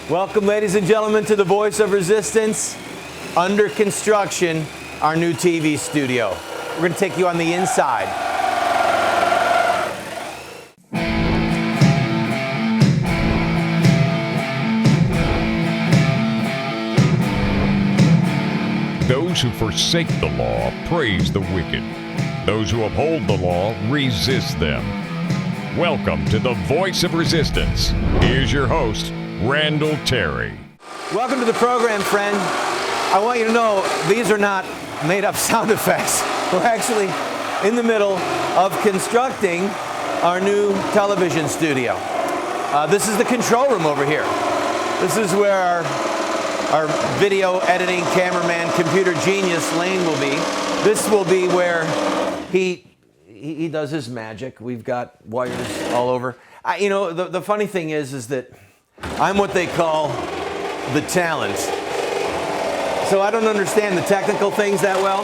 Welcome, ladies and gentlemen, to the Voice of Resistance. Under construction, our new TV studio. We're going to take you on the inside. Those who forsake the law praise the wicked. Those who uphold the law resist them. Welcome to the Voice of Resistance. Here's your host, Randall Terry. Welcome to the program, friend. I want you to know these are not made-up sound effects. We're actually in the middle of constructing our new television studio. This is the control room over here. This is where our video editing cameraman, computer genius Lane will be. This will be where he does his magic. We've got wires all over. The funny thing is that I'm what they call the talent. So I don't understand the technical things that well,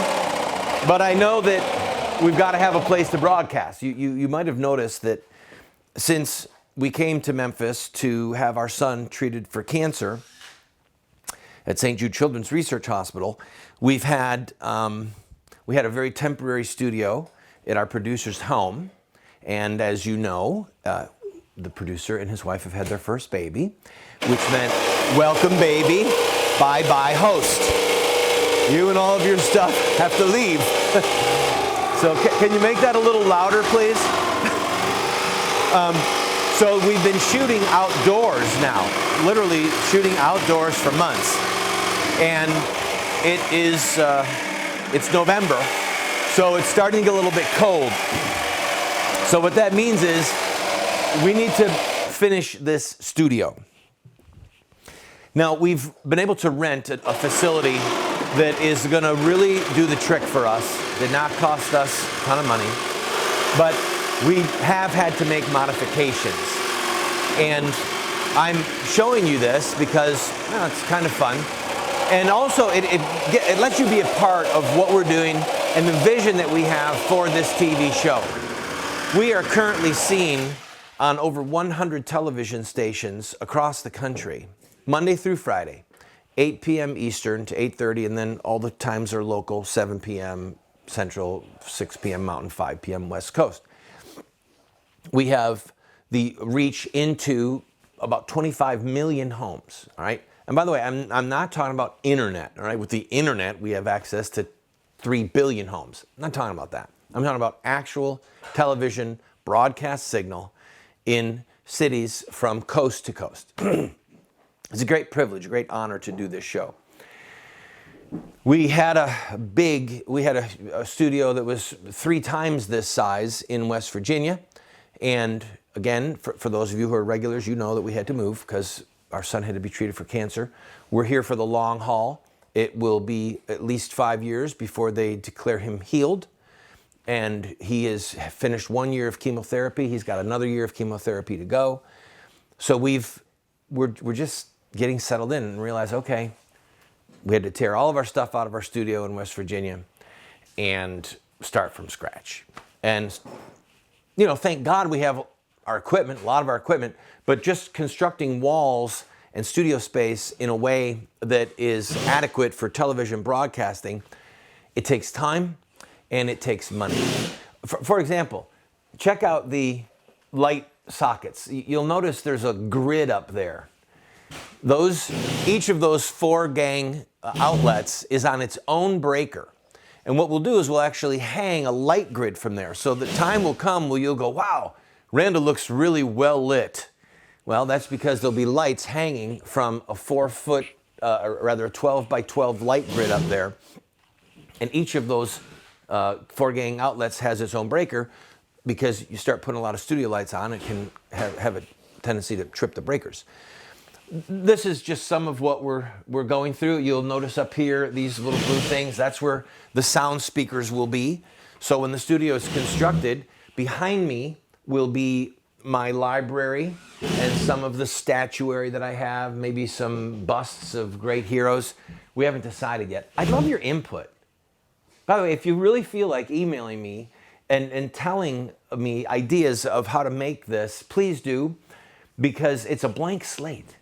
but I know that we've got to have a place to broadcast. You might have noticed that since we came to Memphis to have our son treated for cancer at St. Jude Children's Research Hospital, we had a very temporary studio at our producer's home. And as you know, the producer and his wife have had their first baby, which meant welcome baby, bye-bye host. You and all of your stuff have to leave. So can you make that a little louder, please? So we've been shooting outdoors now, literally shooting outdoors for months. And it's November, so it's starting to get a little bit cold. So what that means is we need to finish this studio. Now, we've been able to rent a facility that is going to really do the trick for us. Did not cost us a ton of money, but we have had to make modifications. And I'm showing you this because it's kind of fun. And also, it lets you be a part of what we're doing and the vision that we have for this TV show. We are currently seen on over 100 television stations across the country, Monday through Friday, 8 p.m. Eastern to 8:30, and then all the times are local, 7 p.m. Central, 6 p.m. Mountain, 5 p.m. West Coast. We have the reach into about 25 million homes, all right? And by the way, I'm not talking about internet, all right? With the internet, we have access to 3 billion homes. I'm not talking about that. I'm talking about actual television broadcast signal in cities from coast to coast. It's a great privilege, a great honor to do this show. We had a studio that was 3 times this size in West Virginia. And again, for those of you who are regulars, you know that we had to move because our son had to be treated for cancer. We're here for the long haul. It will be at least 5 years before they declare him healed. And he has finished 1 year of chemotherapy. He's got another year of chemotherapy to go. So we're just getting settled in and realize, okay, we had to tear all of our stuff out of our studio in West Virginia and start from scratch. And, thank God we have our equipment, a lot of our equipment, but just constructing walls and studio space in a way that is adequate for television broadcasting, it takes time and it takes money. For example, check out the light sockets. You'll notice there's a grid up there. Each of those 4 gang outlets is on its own breaker. And what we'll do is we'll actually hang a light grid from there. So the time will come where you'll go, wow, Randall looks really well lit. Well, that's because there'll be lights hanging from a 4-foot, a 12 by 12 light grid up there. And each of those 4 gang outlets has its own breaker because you start putting a lot of studio lights on, it can have a tendency to trip the breakers. This is just some of what we're going through. You'll notice up here, these little blue things, that's where the sound speakers will be. So when the studio is constructed, behind me will be my library and some of the statuary that I have, maybe some busts of great heroes. We haven't decided yet. I'd love your input. By the way, if you really feel like emailing me and telling me ideas of how to make this, please do, because it's a blank slate.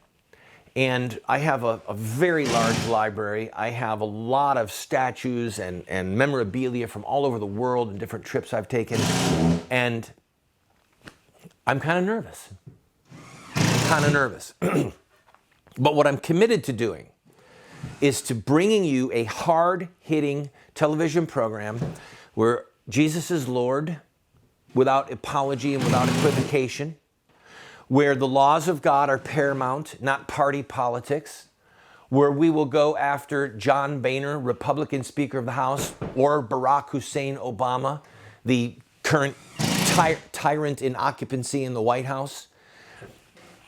And I have a very large library. I have a lot of statues and memorabilia from all over the world and different trips I've taken. And I'm kind of nervous. But what I'm committed to doing is to bringing you a hard-hitting television program where Jesus is Lord without apology and without equivocation, where the laws of God are paramount, not party politics, where we will go after John Boehner, Republican Speaker of the House, or Barack Hussein Obama, the current tyrant in occupancy in the White House.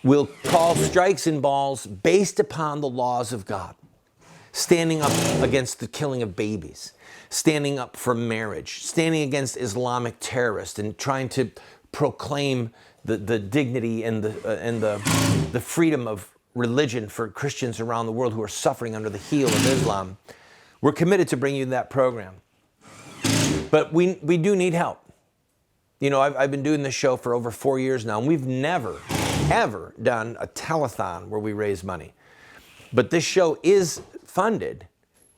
We'll call strikes and balls based upon the laws of God, standing up against the killing of babies, standing up for marriage, standing against Islamic terrorists, and trying to proclaim the dignity and the freedom of religion for Christians around the world who are suffering under the heel of Islam. We're committed to bring you that program. But we do need help. You know, I've been doing this show for over 4 years now, and we've never, ever done a telethon where we raise money. But this show is funded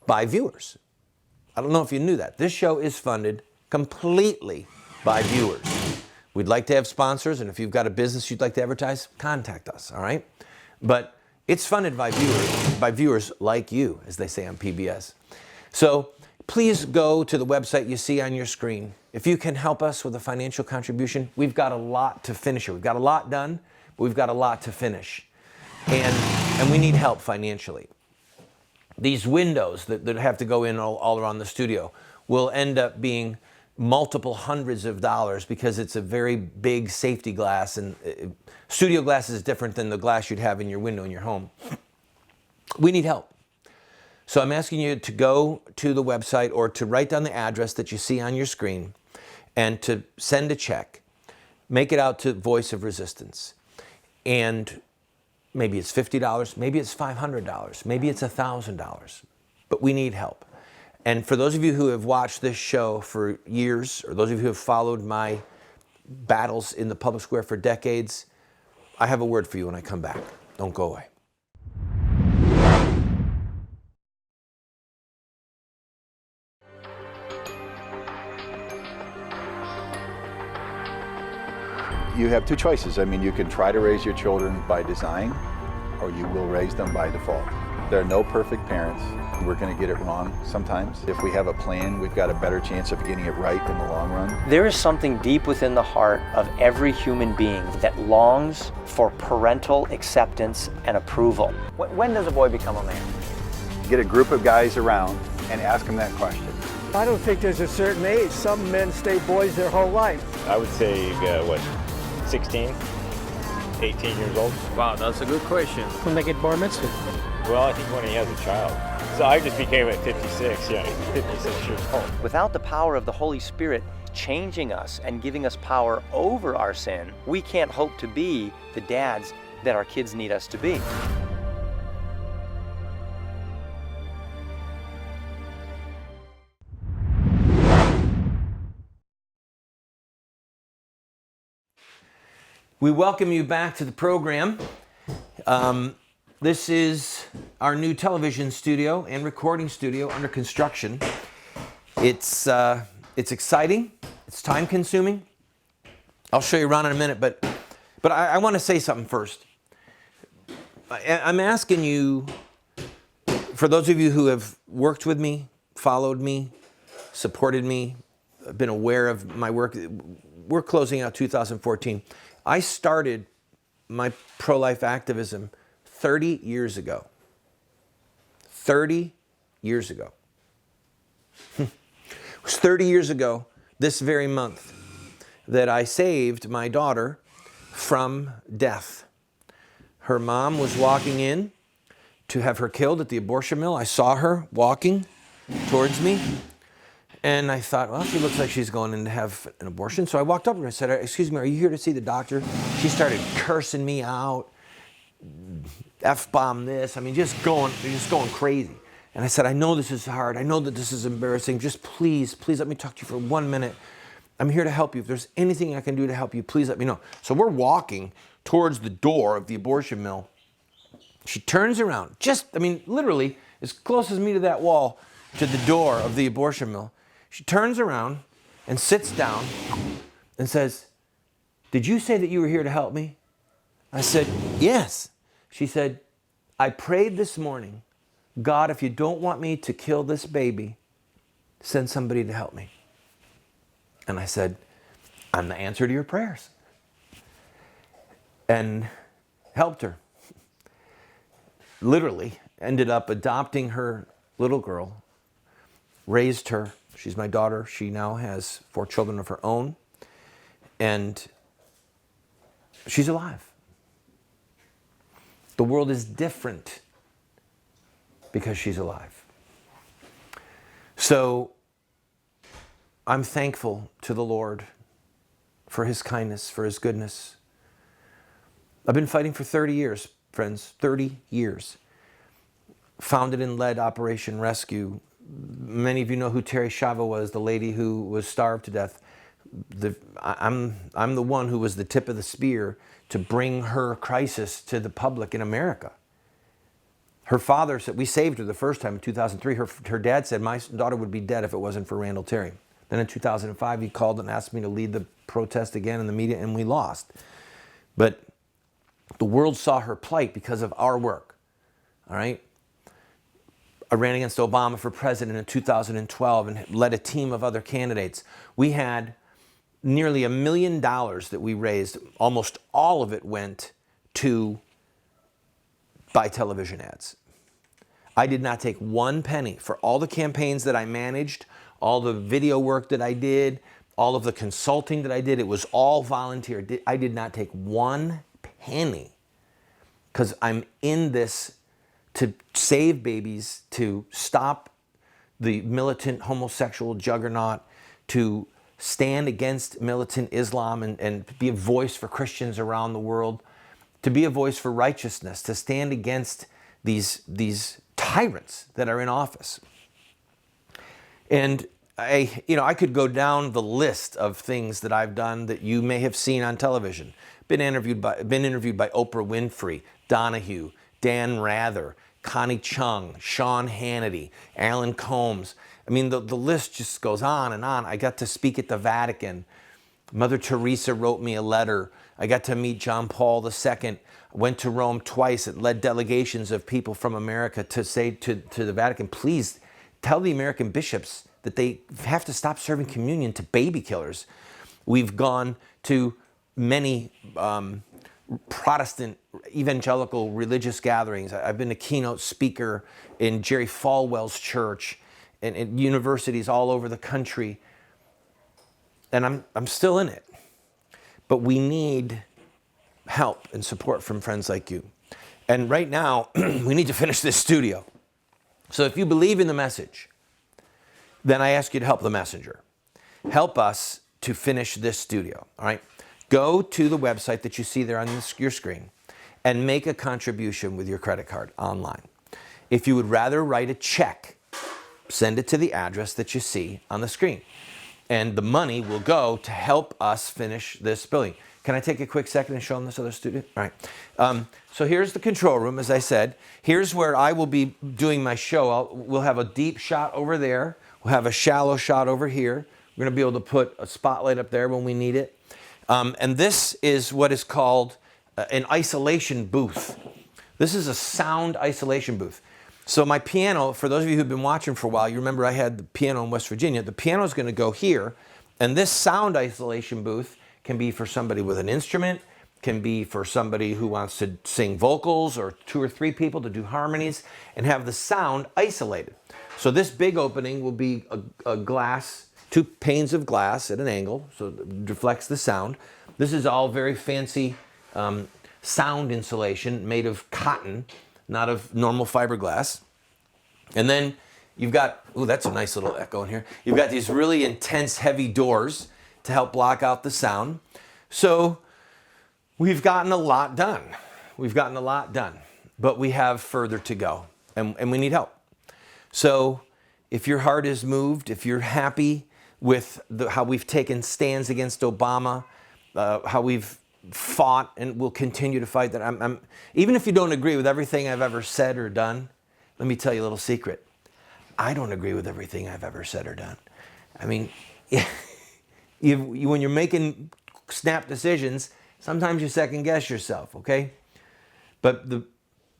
by viewers. I don't know if you knew that. This show is funded completely by viewers. We'd like to have sponsors, and if you've got a business you'd like to advertise, contact us, all right? But it's funded by viewers like you, as they say on PBS. So please go to the website you see on your screen. If you can help us with a financial contribution, we've got a lot to finish here. We've got a lot done, but we've got a lot to finish. And we need help financially. These windows that have to go in all around the studio will end up being multiple hundreds of dollars because it's a very big safety glass, and studio glass is different than the glass you'd have in your window in your home. We need help. So I'm asking you to go to the website or to write down the address that you see on your screen and to send a check. Make it out to Voice of Resistance. And maybe it's $50, maybe it's $500, maybe it's $1,000, but we need help. And for those of you who have watched this show for years, or those of you who have followed my battles in the public square for decades, I have a word for you when I come back. Don't go away. You have two choices. I mean, you can try to raise your children by design, or you will raise them by default. There are no perfect parents. We're going to get it wrong sometimes. If we have a plan, we've got a better chance of getting it right in the long run. There is something deep within the heart of every human being that longs for parental acceptance and approval. When does a boy become a man? Get a group of guys around and ask them that question. I don't think there's a certain age. Some men stay boys their whole life. I would say, 16, 18 years old. Wow, that's a good question. When they get bar mitzvah. Well, I think when he has a child. So I just became at 56, 56 years old. Without the power of the Holy Spirit changing us and giving us power over our sin, we can't hope to be the dads that our kids need us to be. We welcome you back to the program. This is our new television studio and recording studio under construction. It's exciting. It's time consuming. I'll show you around in a minute, but I want to say something first. I'm asking you, for those of you who have worked with me, followed me, supported me, been aware of my work, we're closing out 2014. I started my pro-life activism 30 years ago. 30 years ago. It was 30 years ago, this very month, that I saved my daughter from death. Her mom was walking in to have her killed at the abortion mill. I saw her walking towards me, and I thought, well, she looks like she's going in to have an abortion. So I walked up to her and said, excuse me, are you here to see the doctor? She started cursing me out, F-bomb this, I mean, just going crazy. And I said, I know this is hard. I know that this is embarrassing. Just please let me talk to you for 1 minute. I'm here to help you. If there's anything I can do to help you, please let me know. So we're walking towards the door of the abortion mill. She turns around, literally as close as me to that wall, to the door of the abortion mill. She turns around and sits down and says, "Did you say that you were here to help me?" I said, "Yes." She said, "I prayed this morning, God, if you don't want me to kill this baby, send somebody to help me." And I said, "I'm the answer to your prayers." And helped her. Literally ended up adopting her little girl, raised her. She's my daughter. She now has 4 children of her own. And she's alive. The world is different because she's alive. So I'm thankful to the Lord for his kindness, for his goodness. I've been fighting for 30 years, friends, 30 years. Founded and led Operation Rescue. Many of you know who Terry Shava was, the lady who was starved to death. I'm the one who was the tip of the spear to bring her crisis to the public in America. Her father said, we saved her the first time in 2003. Her dad said, my daughter would be dead if it wasn't for Randall Terry. Then in 2005, he called and asked me to lead the protest again in the media, and we lost. But the world saw her plight because of our work, all right? I ran against Obama for president in 2012 and led a team of other candidates. We had nearly $1 million that we raised. Almost all of it went to buy television ads. I did not take one penny for all the campaigns that I managed, all the video work that I did, all of the consulting that I did. It was all volunteer. I did not take one penny because I'm in this to save babies, to stop the militant homosexual juggernaut, to stand against militant Islam and be a voice for Christians around the world, to be a voice for righteousness, to stand against these tyrants that are in office. And I could go down the list of things that I've done that you may have seen on television. Been interviewed by Oprah Winfrey, Donahue, Dan Rather, Connie Chung, Sean Hannity, Alan Combs. I mean, the list just goes on and on. I got to speak at the Vatican. Mother Teresa wrote me a letter. I got to meet John Paul II. Went to Rome twice and led delegations of people from America to say to the Vatican, please tell the American bishops that they have to stop serving communion to baby killers. We've gone to many Protestant evangelical religious gatherings. I've been a keynote speaker in Jerry Falwell's church and at universities all over the country. And I'm still in it. But we need help and support from friends like you. And right now, we need to finish this studio. So if you believe in the message, then I ask you to help the messenger. Help us to finish this studio, all right? Go to the website that you see there on your screen and make a contribution with your credit card online. If you would rather write a check, send it to the address that you see on the screen. And the money will go to help us finish this building. Can I take a quick second and show them this other studio? All right. So here's the control room, as I said. Here's where I will be doing my show. We'll have a deep shot over there. We'll have a shallow shot over here. We're going to be able to put a spotlight up there when we need it. And this is what is called an isolation booth. This is a sound isolation booth. So my piano, for those of you who've been watching for a while, you remember I had the piano in West Virginia. The piano is going to go here. And this sound isolation booth can be for somebody with an instrument, can be for somebody who wants to sing vocals or 2 or 3 people to do harmonies and have the sound isolated. So this big opening will be a glass, 2 panes of glass at an angle, so it reflects the sound. This is all very fancy sound insulation made of cotton, not of normal fiberglass. And then you've got, ooh, that's a nice little echo in here. You've got these really intense, heavy doors to help block out the sound. So we've gotten a lot done. We've gotten a lot done, but we have further to go, and we need help. So if your heart is moved, if you're happy with how we've taken stands against Obama, how we've fought and will continue to fight that. Even if you don't agree with everything I've ever said or done, let me tell you a little secret. I don't agree with everything I've ever said or done. I mean, when you're making snap decisions, sometimes you second guess yourself, okay? But the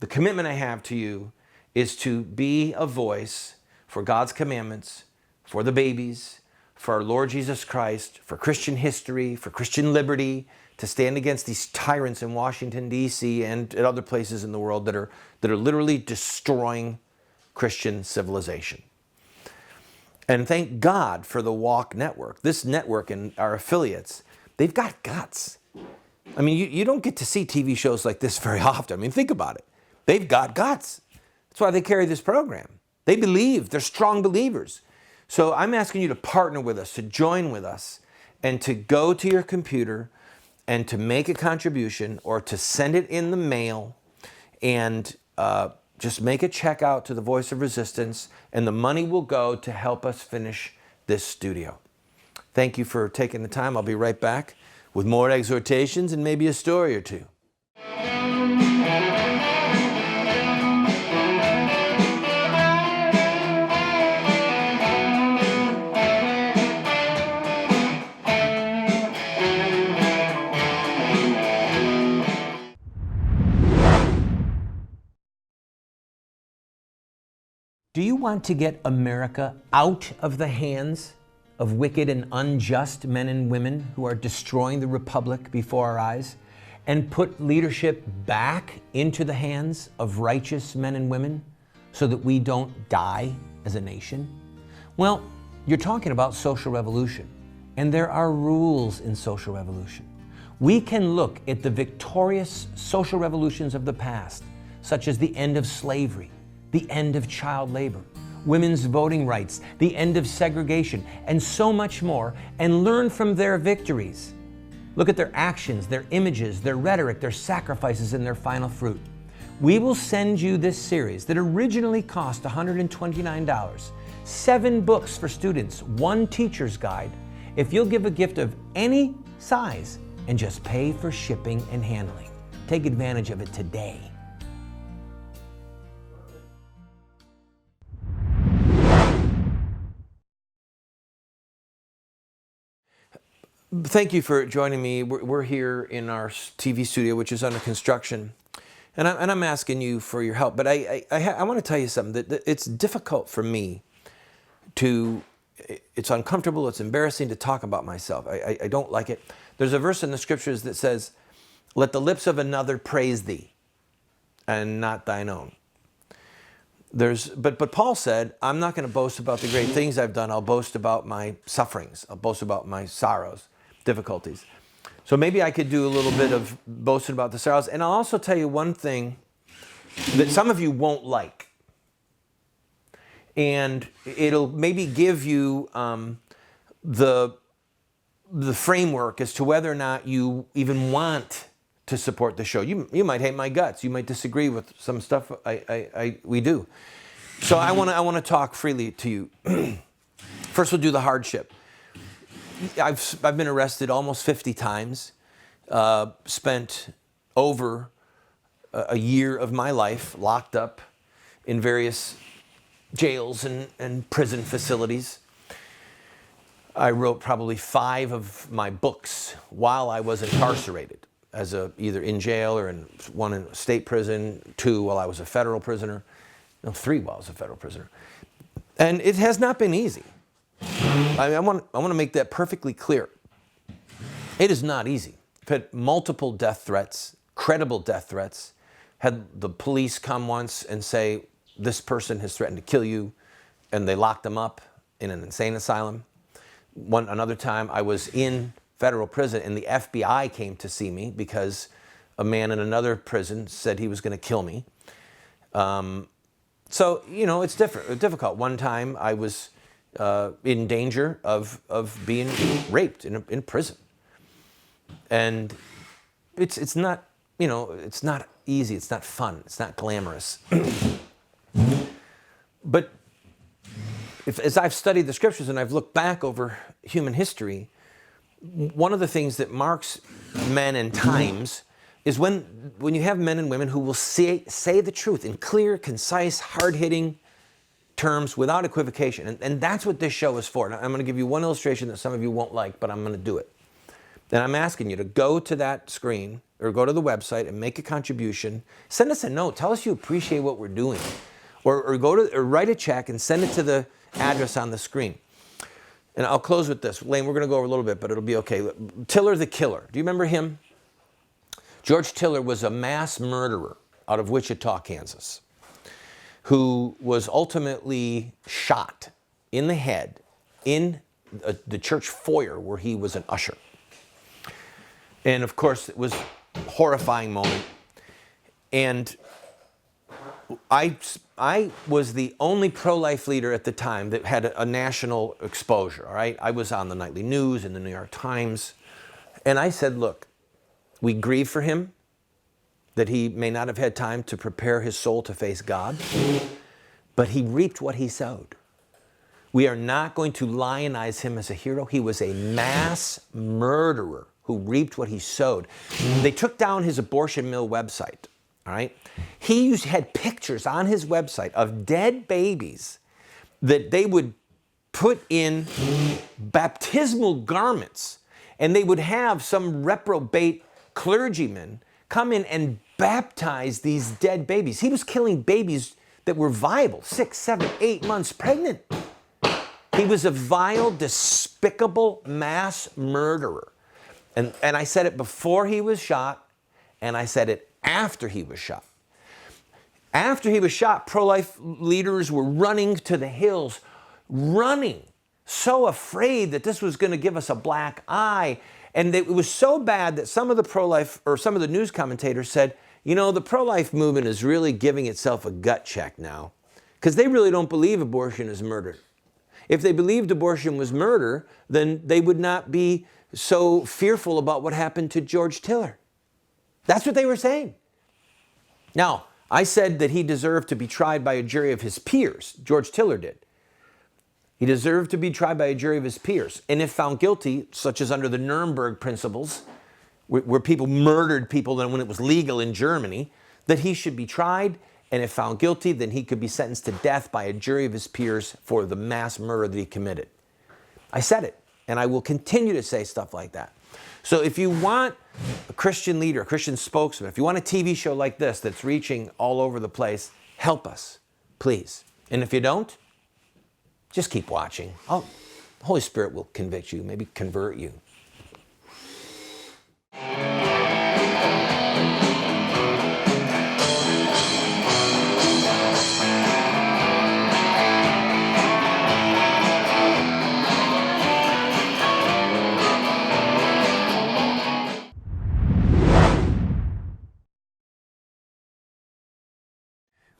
commitment I have to you is to be a voice for God's commandments, for the babies, for our Lord Jesus Christ, for Christian history, for Christian liberty, to stand against these tyrants in Washington, D.C. and at other places in the world that are literally destroying Christian civilization. And thank God for the Walk Network. This network and our affiliates, they've got guts. I mean, you don't get to see TV shows like this very often. I mean, think about it. They've got guts. That's why they carry this program. They believe. They're strong believers. So I'm asking you to partner with us, to join with us, and to go to your computer and to make a contribution or to send it in the mail and just make a check out to the Voice of Resistance, and the money will go to help us finish this studio. Thank you for taking the time. I'll be right back with more exhortations and maybe a story or two. Do you want to get America out of the hands of wicked and unjust men and women who are destroying the republic before our eyes, and put leadership back into the hands of righteous men and women so that we don't die as a nation? Well, you're talking about social revolution, and there are rules in social revolution. We can look at the victorious social revolutions of the past, such as the end of slavery, the end of child labor, women's voting rights, the end of segregation, and so much more, and learn from their victories. Look at their actions, their images, their rhetoric, their sacrifices, and their final fruit. We will send you this series that originally cost $129, 7 books for students, 1 teacher's guide, if you'll give a gift of any size and just pay for shipping and handling. Take advantage of it today. Thank you for joining me. We're here in our TV studio, which is under construction, and I'm asking you for your help. But I want to tell you something, that it's difficult for me it's uncomfortable, it's embarrassing to talk about myself. I don't like it. There's a verse in the scriptures that says, "Let the lips of another praise thee, and not thine own." But Paul said, I'm not going to boast about the great things I've done. I'll boast about my sufferings. I'll boast about my sorrows, difficulties. So maybe I could do a little bit of boasting about the sorrows. And I'll also tell you one thing that some of you won't like. And it'll maybe give you the framework as to whether or not you even want to support the show. You might hate my guts. You might disagree with some stuff we do. So I want to talk freely to you. First, we'll do the hardship. I've been arrested almost 50 times. Spent over a year of my life locked up in various jails and prison facilities. I wrote probably 5 of my books while I was incarcerated, as either in jail or one in state prison, 2 while I was a federal prisoner, 3 while I was a federal prisoner. And it has not been easy. I want to make that perfectly clear. It is not easy. I've had multiple death threats, credible death threats. Had the police come once and say, this person has threatened to kill you, and they locked them up in an insane asylum. Another time I was in federal prison and the FBI came to see me because a man in another prison said he was going to kill me. So, it's difficult. One time I was in danger of being raped in prison. And it's not, it's not easy, it's not fun, it's not glamorous. But as I've studied the scriptures and I've looked back over human history, one of the things that marks men and times is when you have men and women who will say the truth in clear, concise, hard-hitting terms without equivocation. And that's what this show is for. Now, I'm going to give you one illustration that some of you won't like, but I'm going to do it. Then I'm asking you to go to that screen or go to the website and make a contribution. Send us a note. Tell us you appreciate what we're doing. Or write a check and send it to the address on the screen. And I'll close with this. Lane, we're going to go over a little bit, but it'll be okay. Tiller the Killer. Do you remember him? George Tiller was a mass murderer out of Wichita, Kansas, who was ultimately shot in the head in the church foyer where he was an usher. And of course, it was a horrifying moment. And I was the only pro-life leader at the time that had a national exposure, all right? I was on the nightly news and the New York Times. And I said, look, we grieve for him, that he may not have had time to prepare his soul to face God, but he reaped what he sowed. We are not going to lionize him as a hero. He was a mass murderer who reaped what he sowed. They took down his abortion mill website, all right? He had pictures on his website of dead babies that they would put in baptismal garments, and they would have some reprobate clergyman come in and baptize these dead babies. He was killing babies that were viable, 6, 7, 8 months pregnant. He was a vile, despicable mass murderer. And I said it before he was shot, and I said it after he was shot. After he was shot, pro-life leaders were running to the hills, running, so afraid that this was going to give us a black eye. And it was so bad that some of the pro-life, or some of the news commentators said, you know, the pro-life movement is really giving itself a gut check now, because they really don't believe abortion is murder. If they believed abortion was murder, then they would not be so fearful about what happened to George Tiller. That's what they were saying. Now, I said that he deserved to be tried by a jury of his peers. George Tiller did. He deserved to be tried by a jury of his peers. And if found guilty, such as under the Nuremberg principles, where people murdered people when it was legal in Germany, that he should be tried. And if found guilty, then he could be sentenced to death by a jury of his peers for the mass murder that he committed. I said it, and I will continue to say stuff like that. So if you want a Christian leader, a Christian spokesman, if you want a TV show like this that's reaching all over the place, help us, please. And if you don't, just keep watching. The Holy Spirit will convict you, maybe convert you.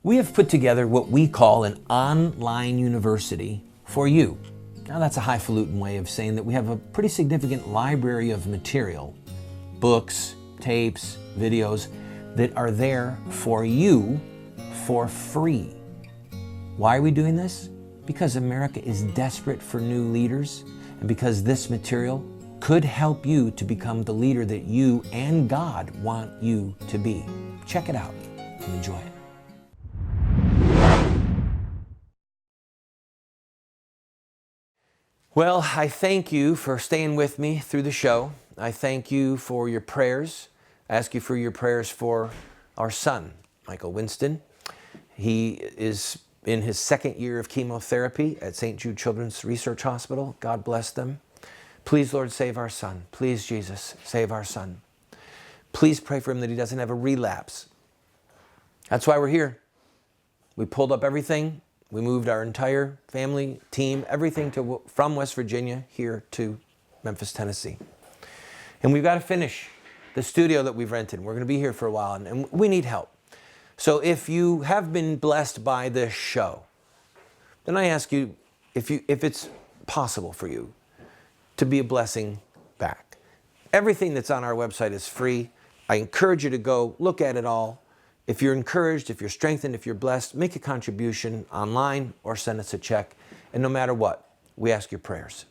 We have put together what we call an online university for you. Now that's a highfalutin way of saying that we have a pretty significant library of material, books, tapes, videos that are there for you for free. Why are we doing this? Because America is desperate for new leaders, and because this material could help you to become the leader that you and God want you to be. Check it out and enjoy it. Well, I thank you for staying with me through the show. I thank you for your prayers. I ask you for your prayers for our son, Michael Winston. He is in his second year of chemotherapy at St. Jude Children's Research Hospital. God bless them. Please, Lord, save our son. Please, Jesus, save our son. Please pray for him that he doesn't have a relapse. That's why we're here. We pulled up everything. We moved our entire family, team, everything from West Virginia here to Memphis, Tennessee. And we've got to finish the studio that we've rented. We're going to be here for a while, and we need help. So if you have been blessed by this show, then I ask you if it's possible for you to be a blessing back. Everything that's on our website is free. I encourage you to go look at it all. If you're encouraged, if you're strengthened, if you're blessed, make a contribution online or send us a check. And no matter what, we ask your prayers.